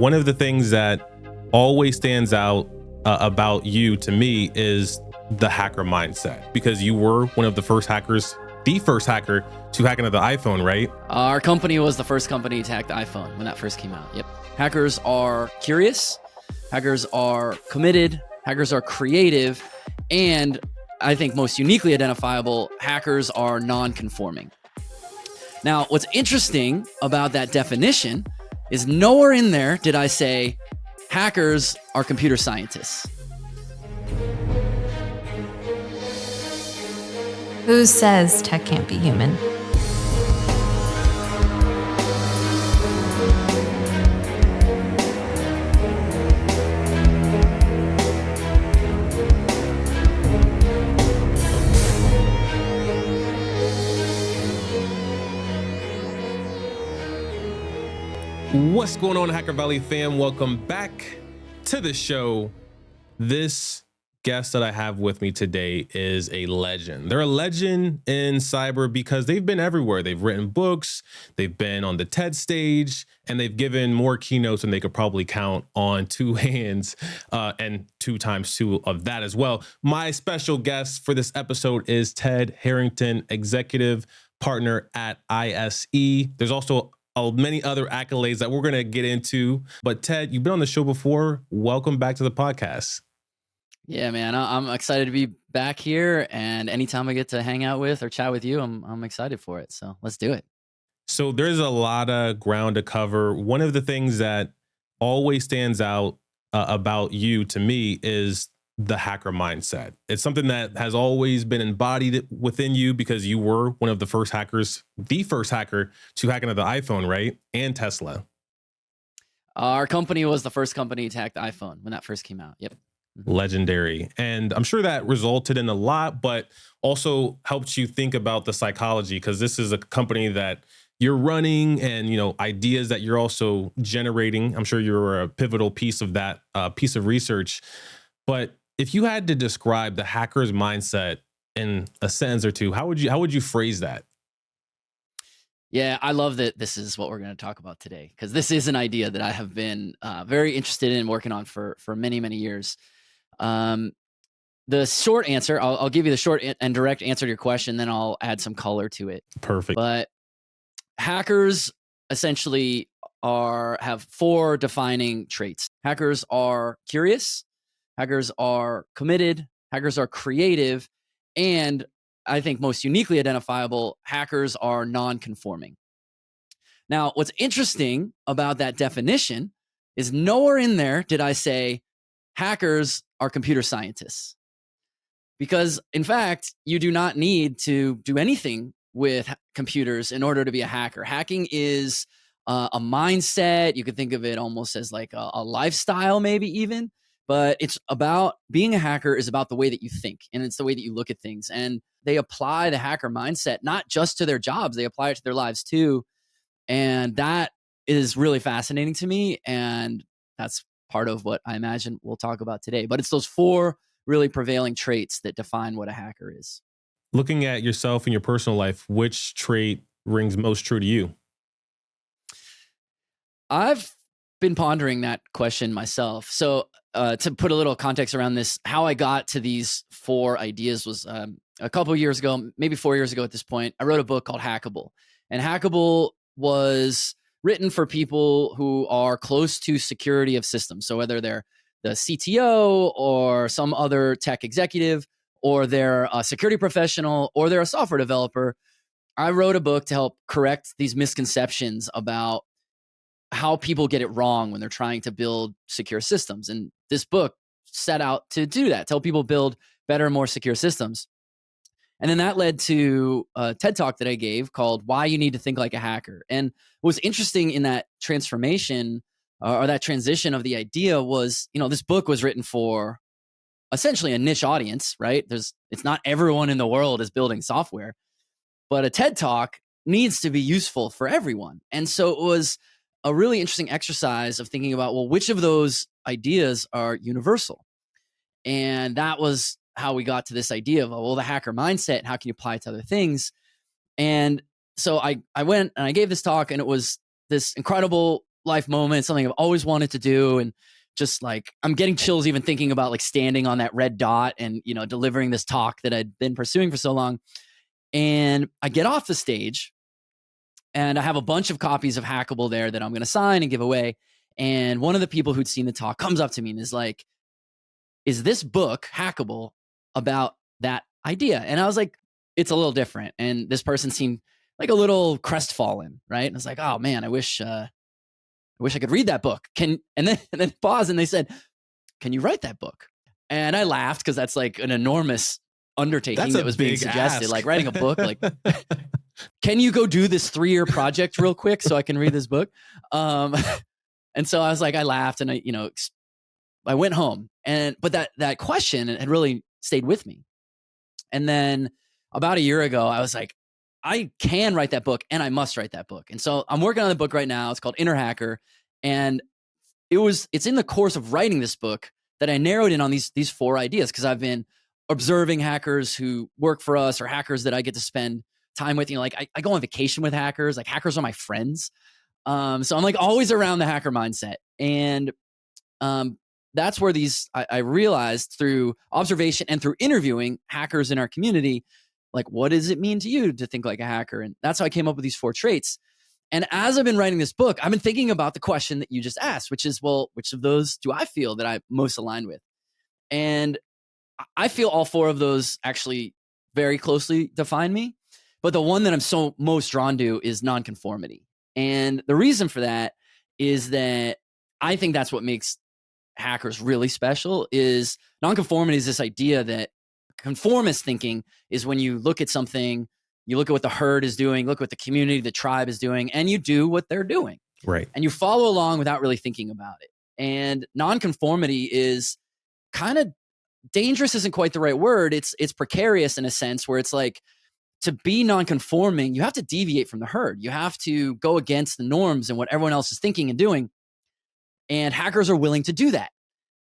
One of the things that always stands out about you to me is the hacker mindset, because you were one of the first hackers, the first hacker to hack into the iPhone, right? Our company was the first company to hack the iPhone when that first came out. Yep. Hackers are curious, hackers are committed, hackers are creative, and I think most uniquely identifiable, hackers are non-conforming. Now, what's interesting about that definition is nowhere in there did I say hackers are computer scientists. Who says tech can't be human? What's going on, Hacker Valley fam? Welcome back to the show. This guest that I have with me today is a legend. They're a legend in cyber because they've been everywhere. They've written books, they've been on the TED stage, and they've given more keynotes than they could probably count on two hands, and 2 times 2 of that as well. My special guest for this episode is Ted Harrington, executive partner at ISE. There's also many other accolades that we're going to get into. But Ted, you've been on the show before. Welcome back to the podcast. Yeah, man, I'm excited to be back here. And anytime I get to hang out with or chat with you, I'm excited for it. So let's do it. So there's a lot of ground to cover. One of the things that always stands out about you to me is the hacker mindset. It's something that has always been embodied within you because you were one of the first hackers, the first hacker to hack into the iPhone, right? And Tesla. Our company was the first company to hack the iPhone when that first came out. Yep. Legendary. And I'm sure that resulted in a lot, but also helped you think about the psychology, because this is a company that you're running and, you know, ideas that you're also generating. I'm sure you're a pivotal piece of that piece of research. But if you had to describe the hacker's mindset in a sentence or two, how would you phrase that? Yeah, I love that this is what we're going to talk about today, because this is an idea that I have been very interested in working on for many, many years. The short answer, I'll give you the short and direct answer to your question, then I'll add some color to it. Perfect. But hackers essentially have 4 defining traits. Hackers are curious, hackers are committed, hackers are creative, and I think most uniquely identifiable, hackers are non-conforming. Now, what's interesting about that definition is nowhere in there did I say hackers are computer scientists. Because, in fact, you do not need to do anything with computers in order to be a hacker. Hacking is a mindset. You could think of it almost as like a lifestyle, maybe even. But it's about being a hacker is about the way that you think, and it's the way that you look at things. And they apply the hacker mindset not just to their jobs, they apply it to their lives too. And that is really fascinating to me. And that's part of what I imagine we'll talk about today. But it's those 4 really prevailing traits that define what a hacker is. Looking at yourself in your personal life, which trait rings most true to you? I've been pondering that question myself. So to put a little context around this, how I got to these 4 ideas was a couple of years ago, maybe 4 years ago at this point, I wrote a book called Hackable. And Hackable was written for people who are close to security of systems. So whether they're the CTO or some other tech executive, or they're a security professional, or they're a software developer, I wrote a book to help correct these misconceptions about how people get it wrong when they're trying to build secure systems. And this book set out to do that, to help people build better and more secure systems. And then that led to a TED Talk that I gave called Why You Need to Think Like a Hacker. And what was interesting in that transformation or that transition of the idea was, you know, this book was written for essentially a niche audience, right? It's not everyone in the world is building software, but a TED Talk needs to be useful for everyone. And so it was a really interesting exercise of thinking about, well, which of those ideas are universal? And that was how we got to this idea of, well, the hacker mindset and how can you apply it to other things? And so I went and I gave this talk, and it was this incredible life moment, something I've always wanted to do. And just like, I'm getting chills even thinking about like standing on that red dot and, delivering this talk that I'd been pursuing for so long. And I get off the stage and I have a bunch of copies of Hackable there that I'm going to sign and give away. And one of the people who'd seen the talk comes up to me and is like, is this book, Hackable, about that idea? And I was like, it's a little different. And this person seemed like a little crestfallen, right? And I was like, oh man, I wish I could read that book. And then pause, and they said, can you write that book? And I laughed because that's like an enormous undertaking that was being suggested, like writing a book. Like, can you go do this 3-year project real quick so I can read this book? And so I was like, I laughed, and I went home, but that question had really stayed with me. And then about a year ago, I was like, I can write that book, and I must write that book. And so I'm working on the book right now. It's called Inner Hacker, and it's in the course of writing this book that I narrowed in on these 4 ideas, because I've been observing hackers who work for us, or hackers that I get to spend time with. Like I go on vacation with hackers. Like, hackers are my friends. So I'm like always around the hacker mindset. And that's where I realized through observation and through interviewing hackers in our community, like, what does it mean to you to think like a hacker? And that's how I came up with these 4 traits. And as I've been writing this book, I've been thinking about the question that you just asked, which is, well, which of those do I feel that I'm most aligned with? And I feel all 4 of those actually very closely define me. But the one that I'm so most drawn to is nonconformity. And the reason for that is that I think that's what makes hackers really special. Is nonconformity is this idea that conformist thinking is when you look at something, you look at what the herd is doing, look at what the community, the tribe is doing, and you do what they're doing. Right. And you follow along without really thinking about it. And nonconformity is kind of dangerous, isn't quite the right word. It's precarious in a sense, where it's like, to be nonconforming, you have to deviate from the herd. You have to go against the norms and what everyone else is thinking and doing. And hackers are willing to do that.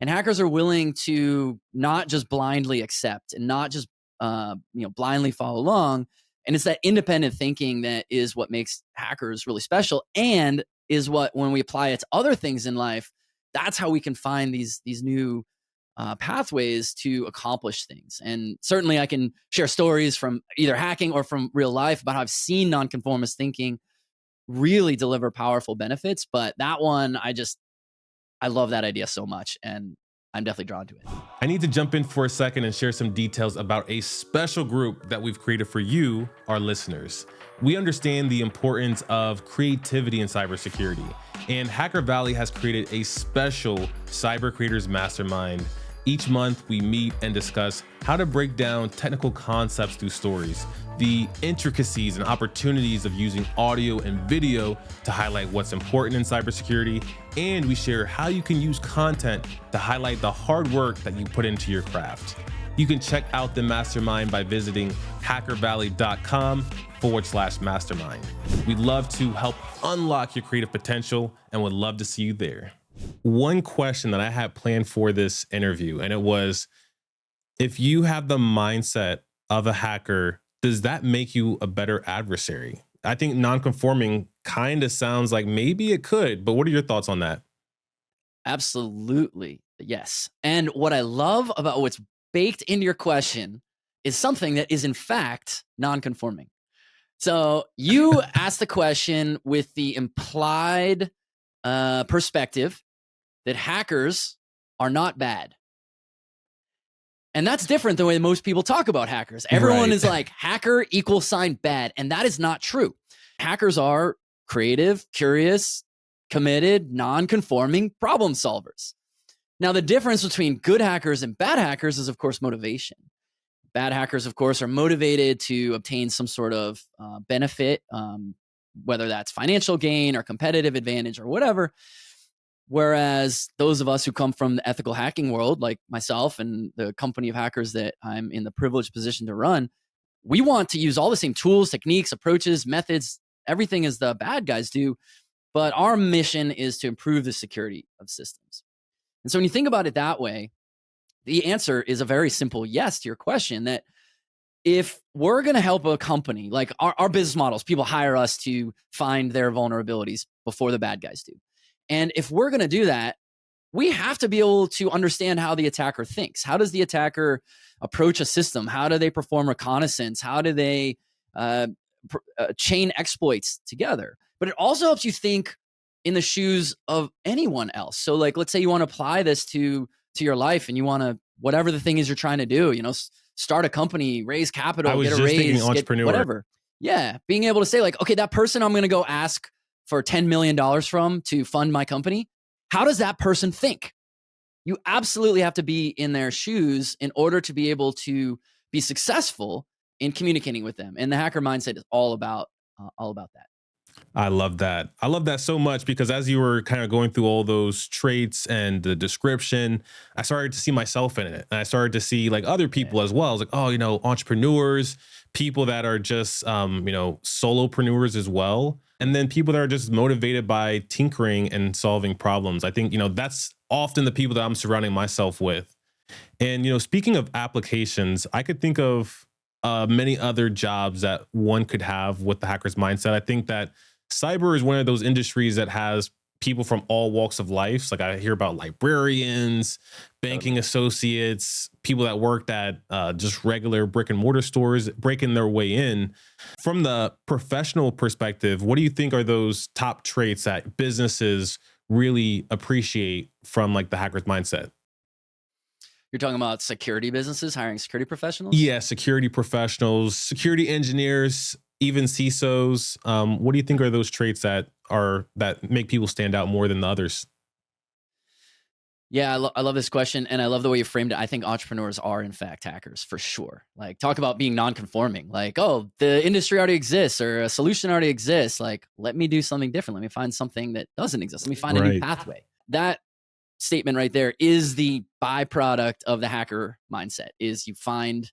And hackers are willing to not just blindly accept and not just blindly follow along. And it's that independent thinking that is what makes hackers really special, and is what, when we apply it to other things in life, that's how we can find these new pathways to accomplish things. And certainly I can share stories from either hacking or from real life about how I've seen nonconformist thinking really deliver powerful benefits. But that one, I love that idea so much, and I'm definitely drawn to it. I need to jump in for a second and share some details about a special group that we've created for you, our listeners. We understand the importance of creativity in cybersecurity, and Hacker Valley has created a special Cyber Creators Mastermind. Each month, we meet and discuss how to break down technical concepts through stories, the intricacies and opportunities of using audio and video to highlight what's important in cybersecurity, and we share how you can use content to highlight the hard work that you put into your craft. You can check out the mastermind by visiting hackervalley.com/mastermind. We'd love to help unlock your creative potential and would love to see you there. One question that I had planned for this interview, and it was, if you have the mindset of a hacker, does that make you a better adversary? I think nonconforming kind of sounds like maybe it could, but what are your thoughts on that? Absolutely. Yes. And what I love about what's baked into your question is something that is in fact nonconforming. So you asked the question with the implied perspective that hackers are not bad. And that's different than the way most people talk about hackers. Everyone is like, hacker equals sign bad. And that is not true. Hackers are creative, curious, committed, non-conforming problem solvers. Now, the difference between good hackers and bad hackers is, of course, motivation. Bad hackers, of course, are motivated to obtain some sort of benefit, whether that's financial gain or competitive advantage or whatever. Whereas those of us who come from the ethical hacking world, like myself and the company of hackers that I'm in the privileged position to run, we want to use all the same tools, techniques, approaches, methods, everything as the bad guys do. But our mission is to improve the security of systems. And so when you think about it that way, the answer is a very simple yes to your question, that if we're going to help a company, like our business models, people hire us to find their vulnerabilities before the bad guys do. And if we're going to do that, we have to be able to understand how the attacker thinks. How does the attacker approach a system? How do they perform reconnaissance? How do they chain exploits together? But it also helps you think in the shoes of anyone else. So like, let's say you want to apply this to your life, and you want to, whatever the thing is you're trying to do, start a company, raise capital, get a raise, entrepreneur. whatever. Yeah. Being able to say like, okay, that person I'm going to go ask for $10 million from to fund my company. How does that person think? You absolutely have to be in their shoes in order to be able to be successful in communicating with them. And the hacker mindset is all about that. I love that. I love that so much, because as you were kind of going through all those traits and the description, I started to see myself in it. And I started to see like other people as well. I was like, oh, entrepreneurs, people that are just, solopreneurs as well. And then people that are just motivated by tinkering and solving problems. I think, that's often the people that I'm surrounding myself with. And, speaking of applications, I could think of many other jobs that one could have with the hacker's mindset. I think that cyber is one of those industries that has people from all walks of life. Like I hear about librarians, banking associates, people that worked at just regular brick and mortar stores, breaking their way in. From the professional perspective, what do you think are those top traits that businesses really appreciate from like the hacker's mindset? You're talking about security businesses hiring security professionals? Yeah, security professionals, security engineers, even CISOs. What do you think are those traits that make people stand out more than the others? Yeah, I love this question, and I love the way you framed it. I think entrepreneurs are, in fact, hackers for sure. Like, talk about being non-conforming. Like, oh, the industry already exists, or a solution already exists. Like, let me do something different. Let me find something that doesn't exist. Let me find a new pathway. That statement right there is the byproduct of the hacker mindset. Is you find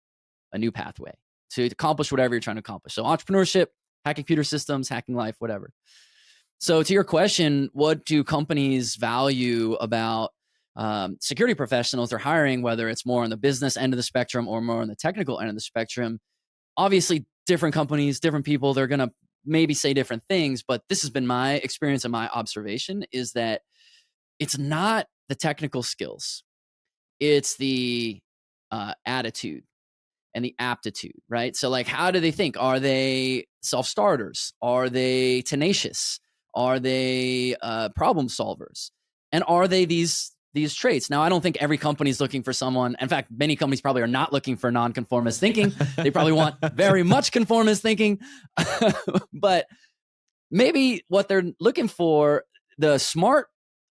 a new pathway to accomplish whatever you're trying to accomplish. So, entrepreneurship, hacking computer systems, hacking life, whatever. So, to your question, what do companies value about security professionals they're hiring, whether it's more on the business end of the spectrum or more on the technical end of the spectrum? Obviously, different companies, different people, they're going to maybe say different things, but this has been my experience and my observation is that it's not the technical skills. It's the attitude and the aptitude, right? So like, how do they think? Are they self-starters? Are they tenacious? Are they problem solvers? And are they these traits? Now, I don't think every company is looking for someone. In fact, many companies probably are not looking for non-conformist thinking. They probably want very much conformist thinking. But maybe what they're looking for, the smart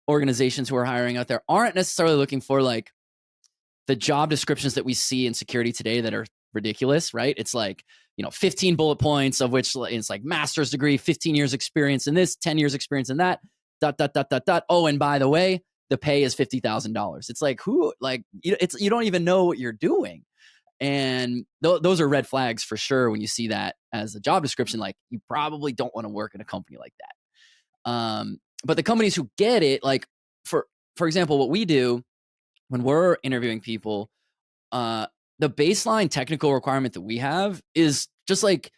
organizations who are hiring out there aren't necessarily looking for like the job descriptions that we see in security today that are ridiculous, right? It's like, 15 bullet points of which it's like master's degree, 15 years experience in this, 10 years experience in that, ... Oh, and by the way, the pay is $50,000. It's like, who, like, you don't even know what you're doing. And those are red flags for sure. When you see that as a job description, like you probably don't want to work in a company like that. But the companies who get it, like for example, what we do when we're interviewing people, the baseline technical requirement that we have is just like,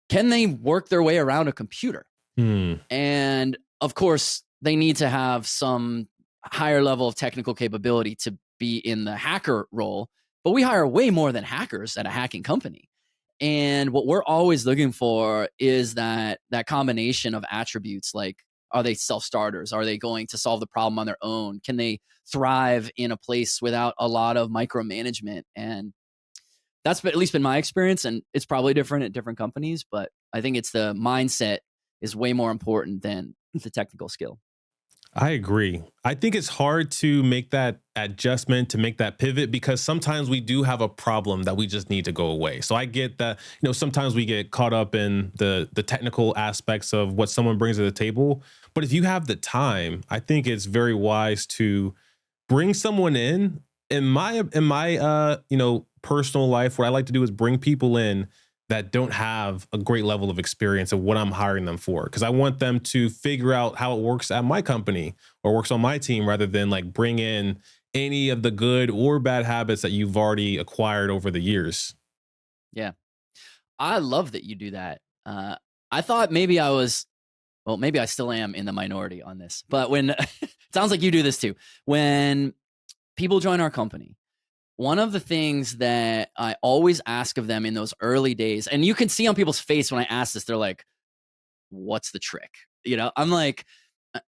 can they work their way around a computer? And of course, they need to have some higher level of technical capability to be in the hacker role. But we hire way more than hackers at a hacking company. And what we're always looking for is that combination of attributes, like, are they self-starters? Are they going to solve the problem on their own? Can they thrive in a place without a lot of micromanagement? And that's at least been my experience. And it's probably different at different companies, but I think it's the mindset is way more important than the technical skill. I agree. I think it's hard to make that adjustment, to make that pivot, because sometimes we do have a problem that we just need to go away. So I get that, sometimes we get caught up in the technical aspects of what someone brings to the table. But if you have the time, I think it's very wise to bring someone in. In my personal life, what I like to do is bring people in that don't have a great level of experience of what I'm hiring them for. Because I want them to figure out how it works at my company or works on my team, rather than like bring in any of the good or bad habits that you've already acquired over the years. Yeah. I love that you do that. I thought maybe I was well, maybe I still am in the minority on this, but when it sounds like you do this too, when people join our company, one of the things that I always ask of them in those early days, and you can see on people's face when I ask this, they're like, what's the trick? I'm like,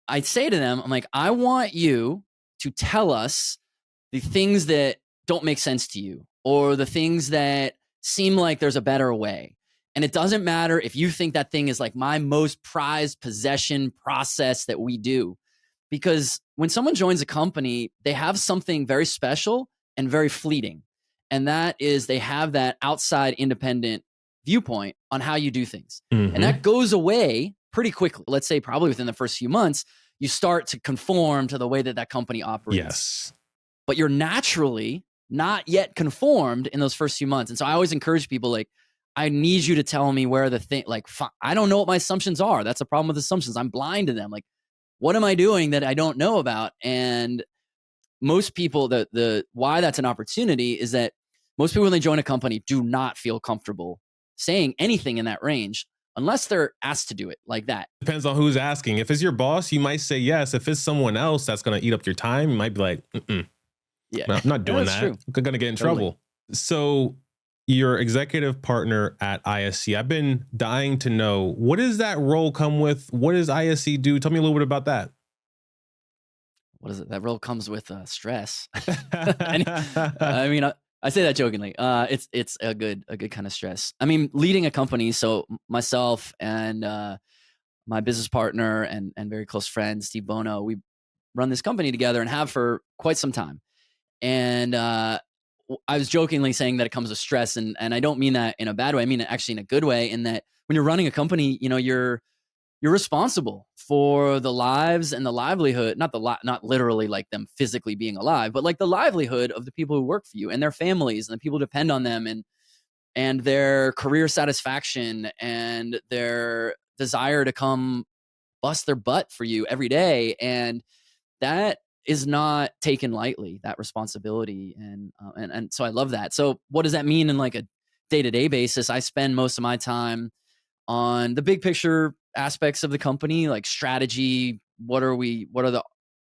I say to them, I'm like, I want you to tell us the things that don't make sense to you or the things that seem like there's a better way. And it doesn't matter if you think that thing is like my most prized possession process that we do. Because when someone joins a company, they have something very special and very fleeting. And that is they have that outside independent viewpoint on how you do things. Mm-hmm. And that goes away pretty quickly. Let's say probably within the first few months, you start to conform to the way that company operates. Yes. But you're naturally not yet conformed in those first few months. And so I always encourage people, like, I need you to tell me where the thing, like, I don't know what my assumptions are. That's a problem with assumptions. I'm blind to them. Like, what am I doing that I don't know about? And most people, the why that's an opportunity is that most people when they join a company do not feel comfortable saying anything in that range unless they're asked to do it like that. Depends on who's asking. If it's your boss, you might say yes. If it's someone else that's going to eat up your time, you might be like, yeah, no, I'm not doing that. True. I'm going to get in trouble. So your executive partner at ISC, I've been dying to know, what does that role come with? What does ISC do? Tell me a little bit about that. What is it? That role comes with stress. I mean, I say that jokingly. It's a good kind of stress. I mean, leading a company. So myself and my business partner and very close friend, Steve Bono, we run this company together and have for quite some time. And I was jokingly saying that it comes with stress, and I don't mean that in a bad way. I mean it actually in a good way. In that when you're running a company, you're responsible for the lives and the livelihood, not literally like them physically being alive, but like the livelihood of the people who work for you and their families and the people who depend on them and their career satisfaction and their desire to come bust their butt for you every day. And that is not taken lightly, that responsibility. And so I love that. So what does that mean in like a day-to-day basis? I spend most of my time on the big picture aspects of the company, like strategy. What are the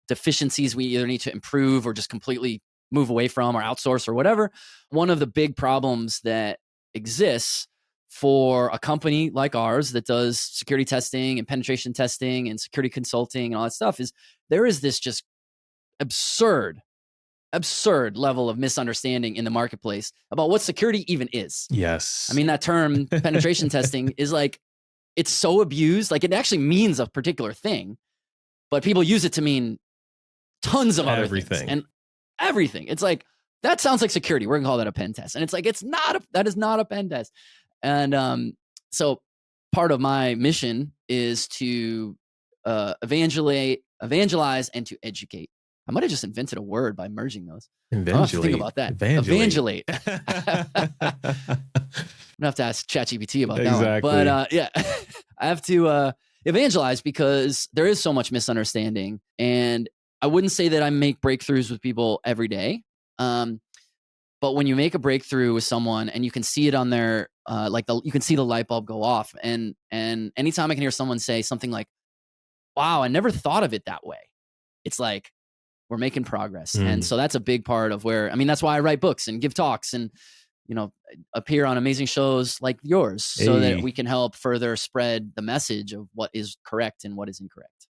deficiencies we either need to improve or just completely move away from or outsource or whatever? One of the big problems that exists for a company like ours that does security testing and penetration testing and security consulting and all that stuff is there is this just absurd level of misunderstanding in the marketplace about what security even is. Yes. I mean, that term penetration testing is like, it's so abused. Like it actually means a particular thing, but people use it to mean tons of other things and everything. It's like, that sounds like security. We're gonna call that a pen test. And it's like, that is not a pen test. And so part of my mission is to evangelize and to educate. I might have just invented a word by merging those. I'll have to think about that. Evangelate. I'm gonna have to ask ChatGPT about that one. But yeah, I have to evangelize because there is so much misunderstanding. And I wouldn't say that I make breakthroughs with people every day. But when you make a breakthrough with someone and you can see it on their you can see the light bulb go off. And anytime I can hear someone say something like, wow, I never thought of it that way, it's like, we're making progress. And so that's a big part of that's why I write books and give talks and, appear on amazing shows like yours so that we can help further spread the message of what is correct and what is incorrect.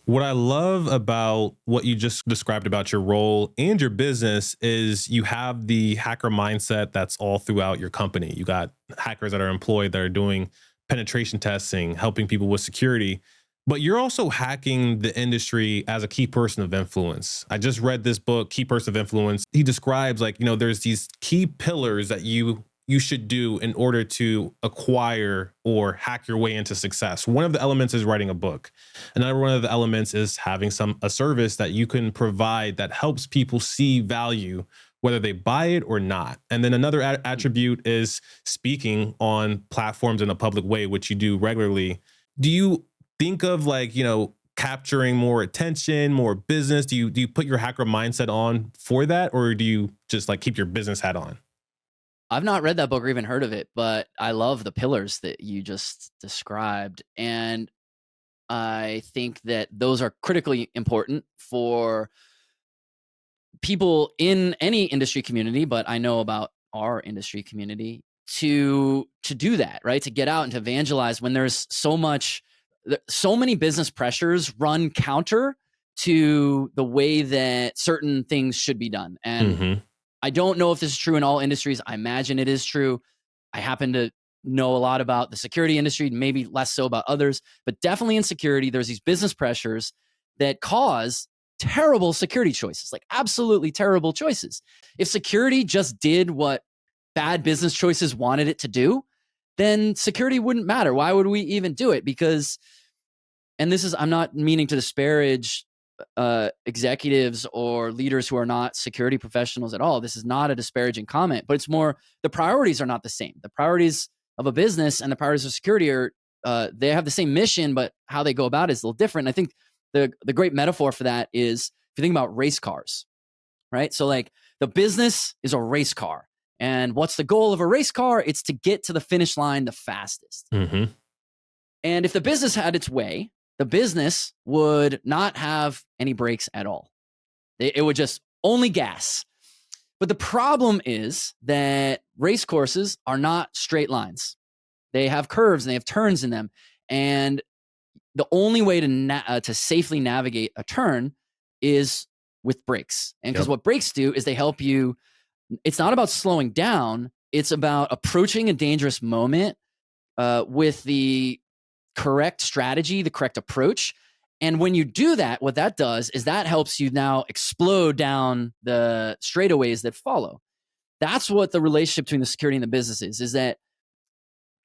What I love about what you just described about your role and your business is you have the hacker mindset that's all throughout your company. You got hackers that are employed that are doing penetration testing, helping people with security. But you're also hacking the industry as a key person of influence. I just read this book, Key Person of Influence. He describes there's these key pillars that you should do in order to acquire or hack your way into success. One of the elements is writing a book. Another one of the elements is having a service that you can provide that helps people see value, whether they buy it or not. And then another attribute is speaking on platforms in a public way, which you do regularly. Do you think of capturing more attention, more business? Do you put your hacker mindset on for that? Or do you just keep your business hat on? I've not read that book or even heard of it, but I love the pillars that you just described. And I think that those are critically important for people in any industry community, but I know about our industry community to do that, right? To get out and to evangelize when there's so many business pressures run counter to the way that certain things should be done. And I don't know if this is true in all industries. I imagine it is true. I happen to know a lot about the security industry, maybe less so about others, but definitely in security, there's these business pressures that cause terrible security choices, like absolutely terrible choices. If security just did what bad business choices wanted it to do, then security wouldn't matter. Why would we even do it? Because, and this is, I'm not meaning to disparage executives or leaders who are not security professionals at all. This is not a disparaging comment, but it's more the priorities are not the same. The priorities of a business and the priorities of security are, they have the same mission, but how they go about it is a little different. And I think the great metaphor for that is if you think about race cars, right? So like the business is a race car. And what's the goal of a race car? It's to get to the finish line the fastest. And if the business had its way, the business would not have any brakes at all. It would just only gas. But the problem is that race courses are not straight lines. They have curves and they have turns in them. And the only way to safely navigate a turn is with brakes. And because what brakes do is they help you. It's not about slowing down. It's about approaching a dangerous moment with the correct strategy, the correct approach. And when you do that, what that does is that helps you now explode down the straightaways that follow. That's what the relationship between the security and the business is that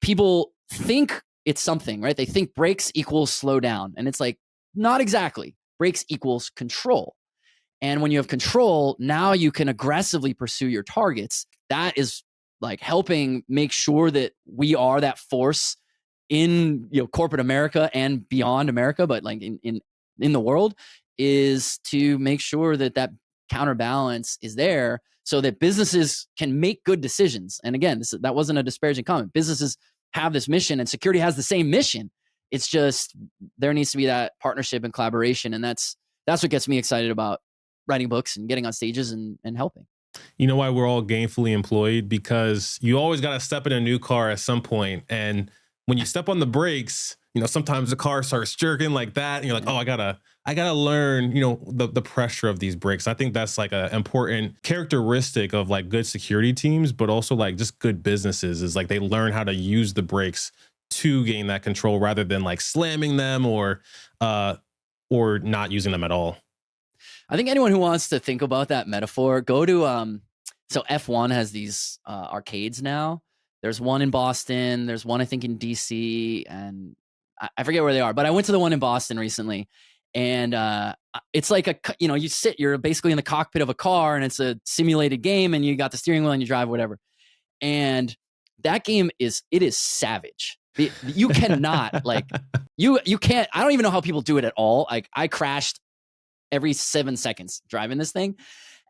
people think it's something, right? They think brakes equals slow down. And it's like, not exactly. Brakes equals control. And when you have control, now you can aggressively pursue your targets. That is like helping make sure that we are that force in corporate America and beyond America, but like in the world, is to make sure that that counterbalance is there so that businesses can make good decisions. And again, that wasn't a disparaging comment. Businesses have this mission and security has the same mission. It's just there needs to be that partnership and collaboration. And that's what gets me excited about writing books and getting on stages and helping. You know why we're all gainfully employed? Because you always got to step in a new car at some point. And when you step on the brakes, sometimes the car starts jerking like that. And you're like, oh, I gotta learn, the pressure of these brakes. I think that's like an important characteristic of like good security teams, but also like just good businesses is like they learn how to use the brakes to gain that control rather than like slamming them or not using them at all. I think anyone who wants to think about that metaphor, go to, so F1 has these arcades now. There's one in Boston. There's one, I think, in DC. And I forget where they are. But I went to the one in Boston recently. And it's like you're basically in the cockpit of a car. And it's a simulated game. And you got the steering wheel and you drive, whatever. And that game is savage. You cannot, like, you can't. I don't even know how people do it at all. Like, I crashed every 7 seconds driving this thing.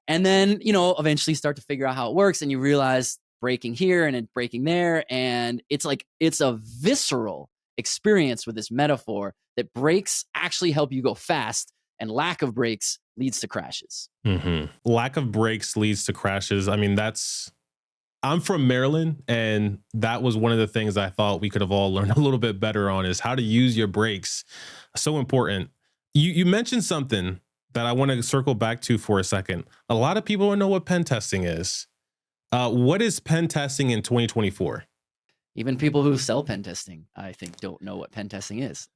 And then, eventually start to figure out how it works. And you realize braking here and braking there. And it's like, it's a visceral experience with this metaphor that brakes actually help you go fast and lack of brakes leads to crashes. Lack of brakes leads to crashes. I mean, I'm from Maryland, and that was one of the things I thought we could have all learned a little bit better on is how to use your brakes. So important. You mentioned something that I want to circle back to for a second. A lot of people don't know what pen testing is. What is pen testing in 2024? Even people who sell pen testing, I think, don't know what pen testing is.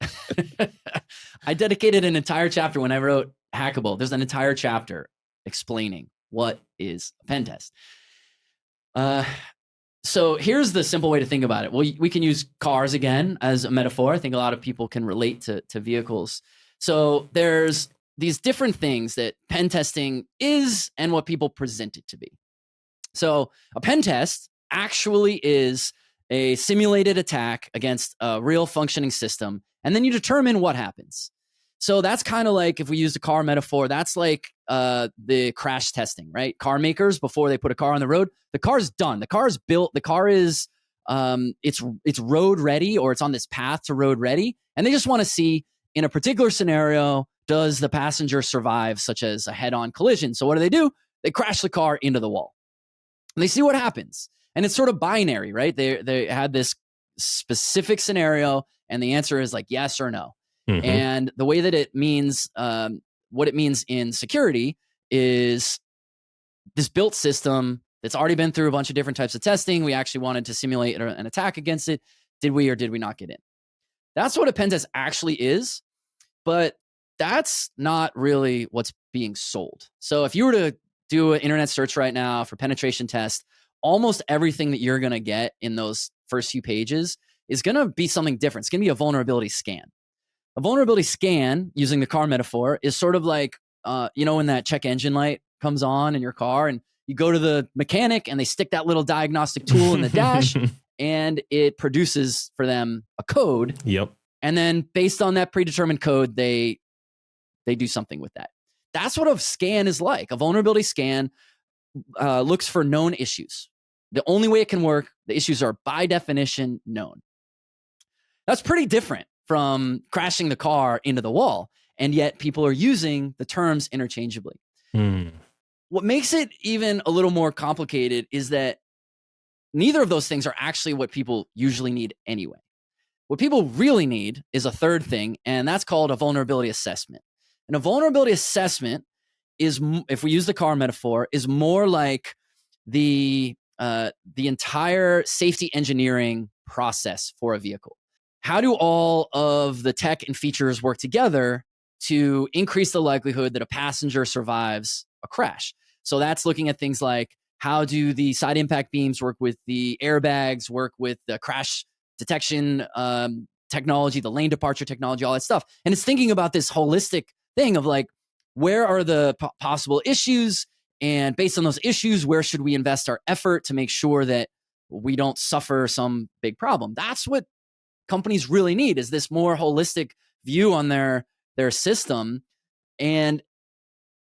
I dedicated an entire chapter when I wrote Hackable. There's an entire chapter explaining what is a pen test. So here's the simple way to think about it. Well, we can use cars again as a metaphor. I think a lot of people can relate to vehicles. So there's these different things that pen testing is and what people present it to be. So a pen test actually is a simulated attack against a real functioning system, and then you determine what happens. So that's kind of like, if we use the car metaphor, that's like the crash testing, right? Car makers, before they put a car on the road, the car's done. The car is built. The car is, it's road ready, or it's on this path to road ready. And they just want to see in a particular scenario, does the passenger survive, such as a head-on collision? So what do? They crash the car into the wall. And they see what happens. And it's sort of binary, right? They had this specific scenario, and the answer is like yes or no. Mhm. And the way that it means, what it means in security is this built system that's already been through a bunch of different types of testing. We actually wanted to simulate an attack against it. Did we or did we not get in? That's what a pen test actually is, but that's not really what's being sold. So if you were to do an internet search right now for penetration test, almost everything that you're going to get in those first few pages is going to be something different. It's going to be a vulnerability scan. A vulnerability scan, using the car metaphor, is sort of like, when that check engine light comes on in your car and you go to the mechanic and they stick that little diagnostic tool in the dash and it produces for them a code. Yep. And then based on that predetermined code, they do something with that. That's what a scan is like. A vulnerability scan looks for known issues. The only way it can work, the issues are by definition known. That's pretty different from crashing the car into the wall. And yet people are using the terms interchangeably. What makes it even a little more complicated is that neither of those things are actually what people usually need anyway. What people really need is a third thing, and that's called a vulnerability assessment. And a vulnerability assessment is, if we use the car metaphor, is more like the entire safety engineering process for a vehicle. How do all of the tech and features work together to increase the likelihood that a passenger survives a crash? So that's looking at things like, how do the side impact beams work with the airbags, work with the crash detection technology, the lane departure technology, all that stuff. And it's thinking about this holistic thing of like, where are the possible issues? And based on those issues, where should we invest our effort to make sure that we don't suffer some big problem? That's what companies really need, is this more holistic view on their system. And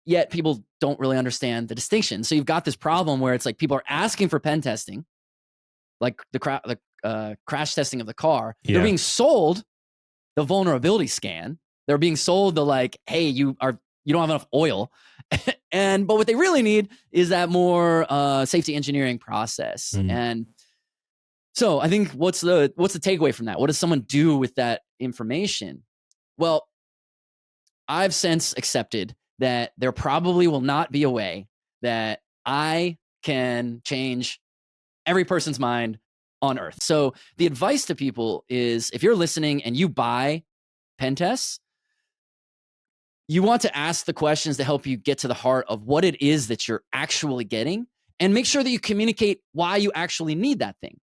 yet people don't really understand the distinction. So you've got this problem where it's like people are asking for pen testing, like the crash testing of the car. Yeah. They're being sold the vulnerability scan. They're being sold the like, hey, you don't have enough oil. But what they really need is that more safety engineering process. And so I think what's the takeaway from that? What does someone do with that information? Well, I've since accepted that there probably will not be a way that I can change every person's mind on earth. So the advice to people is, if you're listening and you buy pen tests, you want to ask the questions to help you get to the heart of what it is that you're actually getting, and make sure that you communicate why you actually need that thing.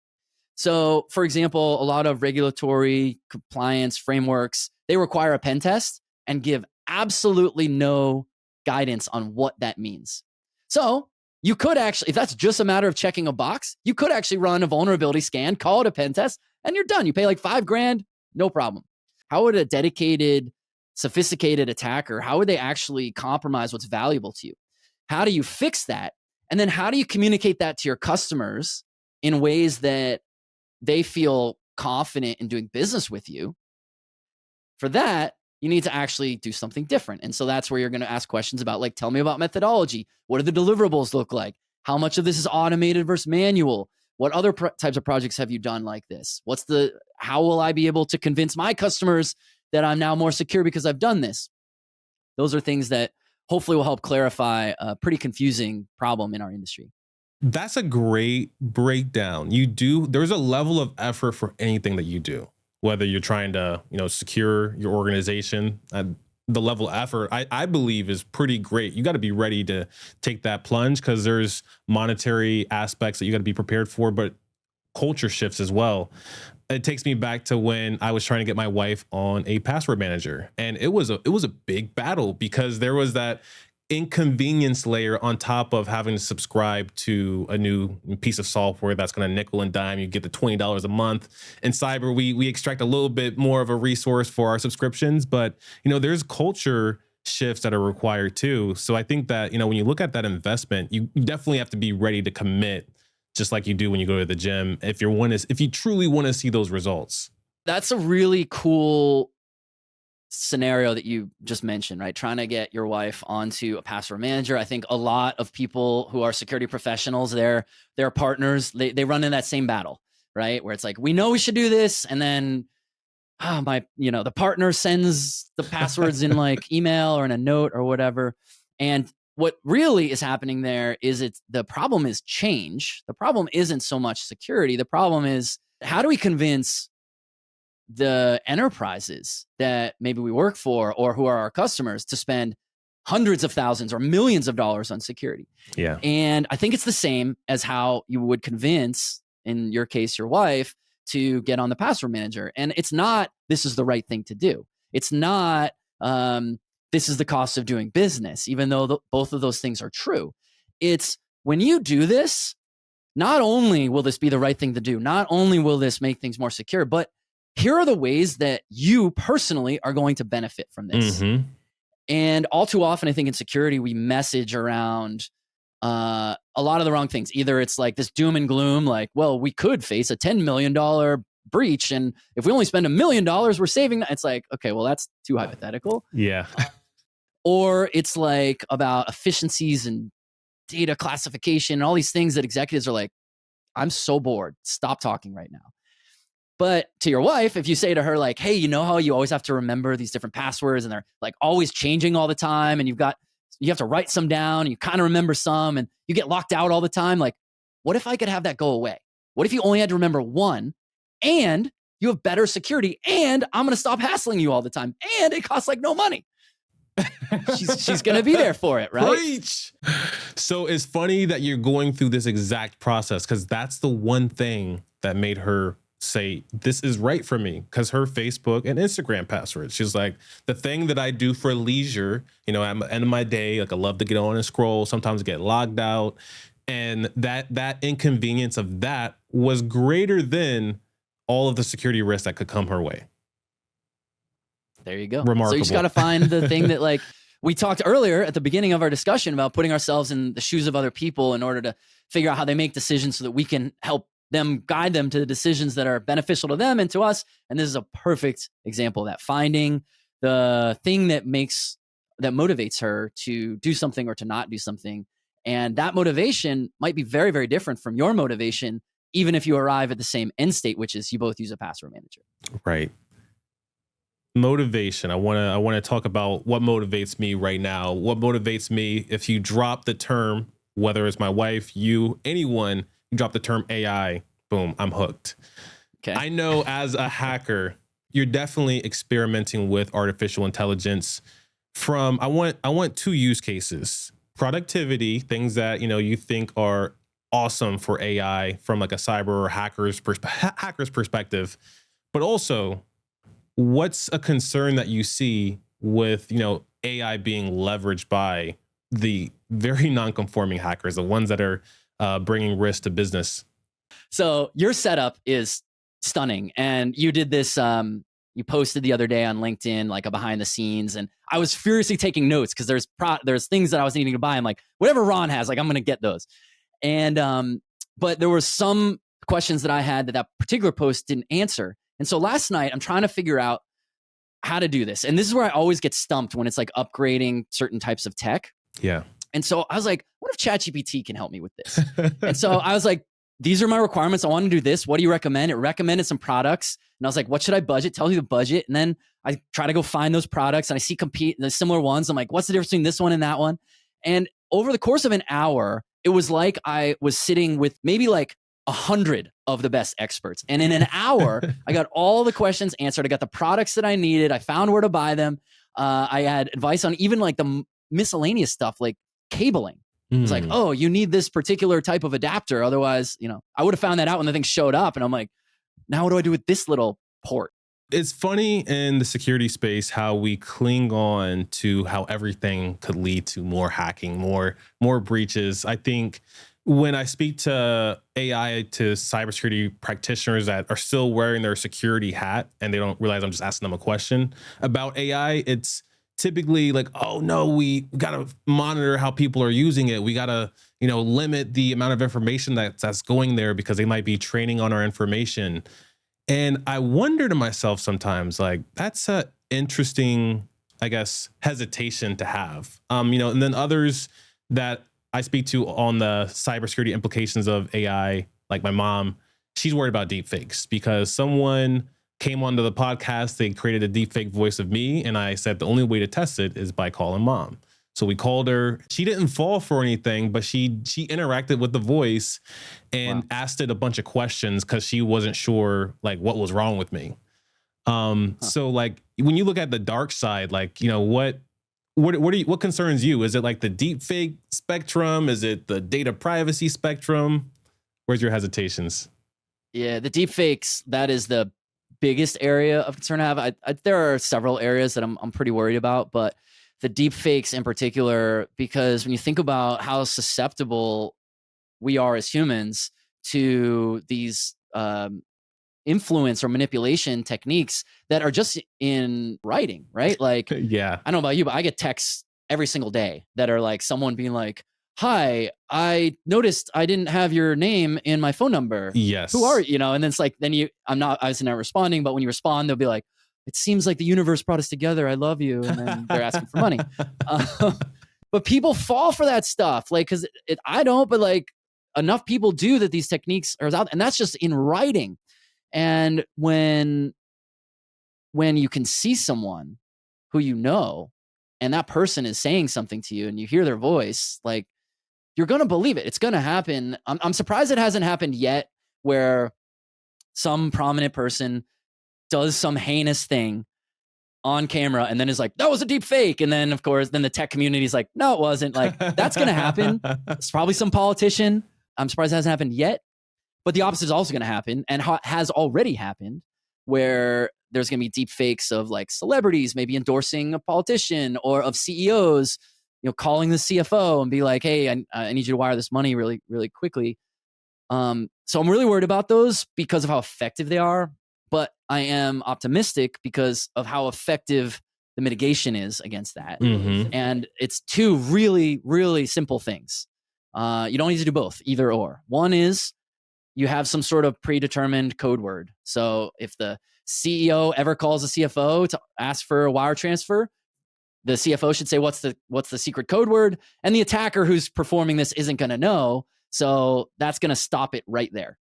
So, for example, a lot of regulatory compliance frameworks, they require a pen test and give absolutely no guidance on what that means. So you could actually, if that's just a matter of checking a box, you could actually run a vulnerability scan, call it a pen test, and you're done. You pay like $5,000, no problem. How would a dedicated, sophisticated attacker, how would they actually compromise what's valuable to you? How do you fix that? And then how do you communicate that to your customers in ways that they feel confident in doing business with you? For that, you need to actually do something different. And so that's where you're going to ask questions about, like, tell me about methodology. What do the deliverables look like? How much of this is automated versus manual? What other types of projects have you done like this? How will I be able to convince my customers that I'm now more secure because I've done this? Those are things that hopefully will help clarify a pretty confusing problem in our industry. That's a great breakdown. There's a level of effort for anything that you do, whether you're trying to, secure your organization. The level of effort, I believe, is pretty great. You got to be ready to take that plunge, because there's monetary aspects that you got to be prepared for, but culture shifts as well. It takes me back to when I was trying to get my wife on a password manager, and it was a big battle, because there was that inconvenience layer on top of having to subscribe to a new piece of software that's going to nickel and dime. You get the $20 a month. In cyber, we extract a little bit more of a resource for our subscriptions, but there's culture shifts that are required too. So I think that when you look at that investment, you definitely have to be ready to commit, just like you do when you go to the gym, if you truly want to see those results. That's a really cool scenario that you just mentioned, right? Trying to get your wife onto a password manager. I think a lot of people who are security professionals, their partners, they run in that same battle, right? Where it's like, we know we should do this. And then the partner sends the passwords in like email or in a note or whatever. And what really is happening there is the problem is change. The problem isn't so much security. The problem is, how do we convince the enterprises that maybe we work for or who are our customers to spend hundreds of thousands or millions of dollars on security? Yeah. And I think it's the same as how you would convince, in your case, your wife to get on the password manager. And it's not, this is the right thing to do. It's not, this is the cost of doing business, even though both of those things are true. It's when you do this, not only will this be the right thing to do, not only will this make things more secure, but here are the ways that you personally are going to benefit from this. Mm-hmm. And all too often, I think in security, we message around a lot of the wrong things. Either it's like this doom and gloom, like, well, we could face a $10 million breach, and if we only spend $1 million, we're saving that. It's like, okay, well, that's too hypothetical. Yeah. Or it's like about efficiencies and data classification and all these things that executives are like, I'm so bored. Stop talking right now. But to your wife, if you say to her like, hey, you know how you always have to remember these different passwords and they're like always changing all the time, and you have to write some down and you kind of remember some and you get locked out all the time. Like, what if I could have that go away? What if you only had to remember one and you have better security and I'm going to stop hassling you all the time and it costs like no money? she's going to be there for it, right? Preach. So it's funny that you're going through this exact process, because that's the one thing that made her say, this is right for me, because her Facebook and Instagram password, she's like, the thing that I do for leisure, at the end of my day, like I love to get on and scroll, sometimes get logged out. And that inconvenience of that was greater than all of the security risks that could come her way. There you go. Remarkable. So you just got to find the thing that, like we talked earlier at the beginning of our discussion about putting ourselves in the shoes of other people in order to figure out how they make decisions so that we can help them, guide them to the decisions that are beneficial to them and to us. And this is a perfect example of that, finding the thing that motivates her to do something or to not do something. And that motivation might be very, very different from your motivation, even if you arrive at the same end state, which is you both use a password manager. Right. Motivation. I want to talk about what motivates me right now. What motivates me, if you drop the term, whether it's my wife, you, anyone, you drop the term AI, boom, I'm hooked. Okay. I know as a hacker, you're definitely experimenting with artificial intelligence. I want two use cases: productivity, things that you think are awesome for AI from like a cyber or hacker's perspective, but also, what's a concern that you see with, AI being leveraged by the very non-conforming hackers, the ones that are bringing risk to business? So your setup is stunning. And you did this, you posted the other day on LinkedIn, like a behind the scenes. And I was furiously taking notes because there's things that I was needing to buy. I'm like, whatever Ron has, like, I'm going to get those. And, but there were some questions that I had that particular post didn't answer. And so last night, I'm trying to figure out how to do this. And this is where I always get stumped when it's like upgrading certain types of tech. Yeah. And so I was like, what if ChatGPT can help me with this? And so I was like, these are my requirements. I want to do this. What do you recommend? It recommended some products. And I was like, what should I budget? Tell you the budget. And then I try to go find those products and I see the similar ones. I'm like, what's the difference between this one and that one? And over the course of an hour, it was like I was sitting with maybe like 100 of the best experts. And in an hour, I got all the questions answered. I got the products that I needed. I found where to buy them. I had advice on even like the miscellaneous stuff, like cabling. It's like, oh, you need this particular type of adapter. Otherwise, I would have found that out when the thing showed up. And I'm like, now what do I do with this little port? It's funny in the security space how we cling on to how everything could lead to more hacking, more breaches. I think when I speak to AI, to cybersecurity practitioners that are still wearing their security hat and they don't realize I'm just asking them a question about AI, it's typically like, oh no, we got to monitor how people are using it. We got to, limit the amount of information that's going there because they might be training on our information. And I wonder to myself sometimes, like, that's a interesting, I guess, hesitation to have. And then others that I speak to on the cybersecurity implications of AI, like my mom, she's worried about deepfakes because someone came onto the podcast, they created a deepfake voice of me, and I said the only way to test it is by calling mom. So we called her. She didn't fall for anything, but she interacted with the voice and asked it a bunch of questions because she wasn't sure like what was wrong with me. So like when you look at the dark side, like, what concerns you? Is it like the deepfake spectrum? Is it the data privacy spectrum? Where's your hesitations? Yeah, the deepfakes, that is the biggest area of concern I have. There are several areas that I'm pretty worried about, but the deepfakes in particular, because when you think about how susceptible we are as humans to these influence or manipulation techniques that are just in writing, right? Like, Yeah. I don't know about you, but I get texts every single day that are like someone being like, "Hi, I noticed I didn't have your name in my phone number. Yes. Who are you?" And then it's like, I was not responding, but when you respond, they'll be like, "It seems like the universe brought us together. I love you." And then they're asking for money. But people fall for that stuff. Like, cause I don't, but like enough people do that these techniques are out, and that's just in writing. And when you can see someone who you know, and that person is saying something to you and you hear their voice, like, you're going to believe it. It's going to happen. I'm surprised it hasn't happened yet where some prominent person does some heinous thing on camera and then is like, that was a deep fake. And then, of course, then the tech community is like, no, it wasn't. Like, that's going to happen. It's probably some politician. I'm surprised it hasn't happened yet. But the opposite is also going to happen and has already happened, where there's going to be deep fakes of like celebrities maybe endorsing a politician, or of CEOs, calling the CFO and be like, "Hey, I need you to wire this money really, really quickly." So I'm really worried about those because of how effective they are. But I am optimistic because of how effective the mitigation is against that. Mm-hmm. And it's two really, really simple things. You don't need to do both, either or. One is you have some sort of predetermined code word. So if the CEO ever calls a CFO to ask for a wire transfer, the CFO should say, what's the secret code word? And the attacker who's performing this isn't going to know. So that's going to stop it right there.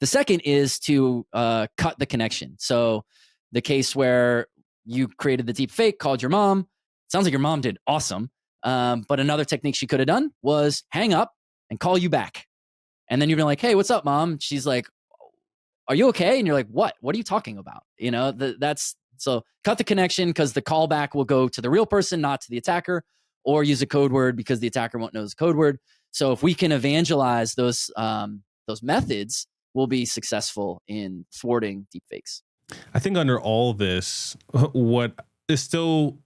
The second is to cut the connection. So the case where you created the deep fake, called your mom, sounds like your mom did awesome. But another technique she could have done was hang up and call you back. And then you've been like, "Hey, what's up, mom?" She's like, "Are you okay?" And you're like, What are you talking about? So cut the connection, because the callback will go to the real person, not to the attacker, or use a code word because the attacker won't know the code word. So if we can evangelize those methods, we'll be successful in thwarting deepfakes. I think under all this, what is still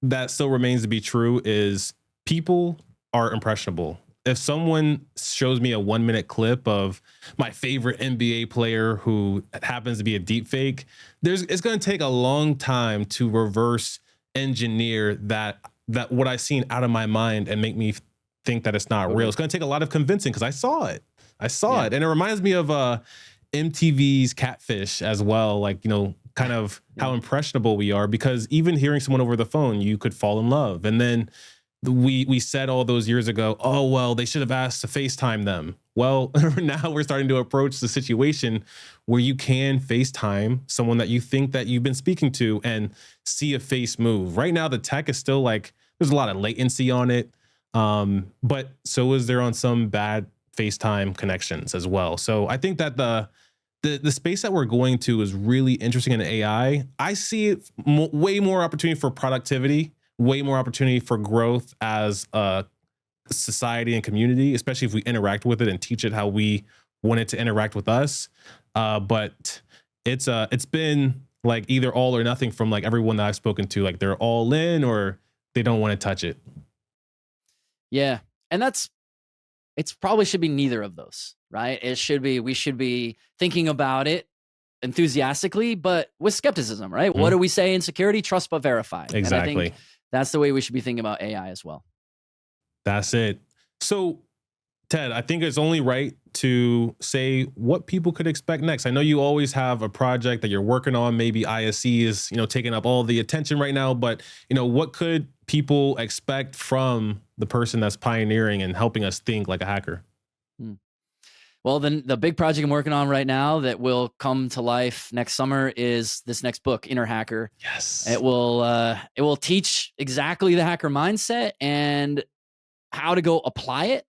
remains to be true is people are impressionable. If someone shows me a 1-minute clip of my favorite NBA player who happens to be a deepfake, it's going to take a long time to reverse engineer that what I've seen out of my mind and make me think that it's not real. It's going to take a lot of convincing because I saw it. And it reminds me of MTV's Catfish as well. Like, kind of how impressionable we are, because even hearing someone over the phone, you could fall in love. And then we said all those years ago, oh, well, they should have asked to FaceTime them. Well, now we're starting to approach the situation where you can FaceTime someone that you think that you've been speaking to and see a face move. Right now, the tech is still like, there's a lot of latency on it. But so is there on some bad FaceTime connections as well. So I think that the space that we're going to is really interesting in AI. I see it way more opportunity for productivity, way more opportunity for growth as a society and community, especially if we interact with it and teach it how we want it to interact with us. But it's been like either all or nothing from like everyone that I've spoken to. Like they're all in or they don't want to touch it. Yeah. And it's probably should be neither of those, right? We should be thinking about it enthusiastically, but with skepticism, right? Mm-hmm. What do we say in security? Trust but verify. Exactly. And I think that's the way we should be thinking about AI as well. That's it. So Ted, I think it's only right to say what people could expect next. I know you always have a project that you're working on. Maybe ISE is, taking up all the attention right now, but what could people expect from the person that's pioneering and helping us think like a hacker? Well, then the big project I'm working on right now that will come to life next summer is this next book, Inner Hacker. Yes. It will teach exactly the hacker mindset and how to go apply it.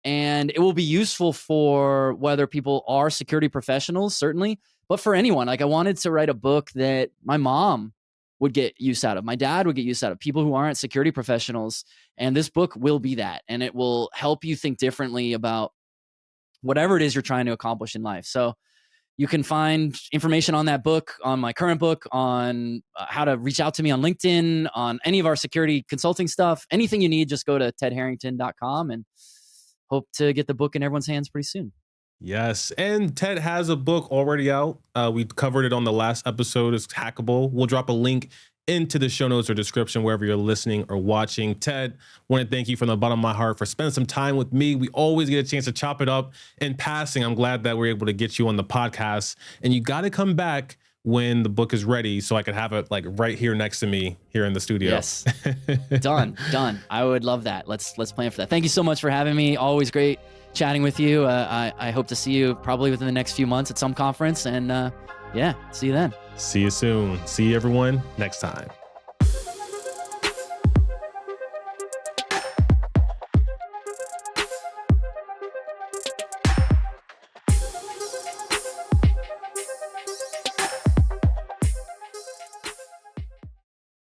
And it will be useful for whether people are security professionals, certainly, but for anyone. Like, I wanted to write a book that my mom would get use out of, my dad would get use out of, people who aren't security professionals. And this book will be that. And it will help you think differently about whatever it is you're trying to accomplish in life. So you can find information on that book, on my current book, on how to reach out to me on LinkedIn, on any of our security consulting stuff. Anything you need, just go to tedharrington.com and hope to get the book in everyone's hands pretty soon. Yes. And Ted has a book already out. We covered it on the last episode. It's hackable. We'll drop a link into the show notes or description wherever you're listening or watching. Ted, want to thank you from the bottom of my heart for spending some time with me. We always get a chance to chop it up in passing. I'm glad that we're able to get you on the podcast, and you got to come back when the book is ready so I could have it like right here next to me here in the studio. Yes. Done. I would love that. Let's plan for that. Thank you so much for having me. Always great chatting with you. I hope to see you probably within the next few months at some conference, and see you then. See you soon. See everyone next time.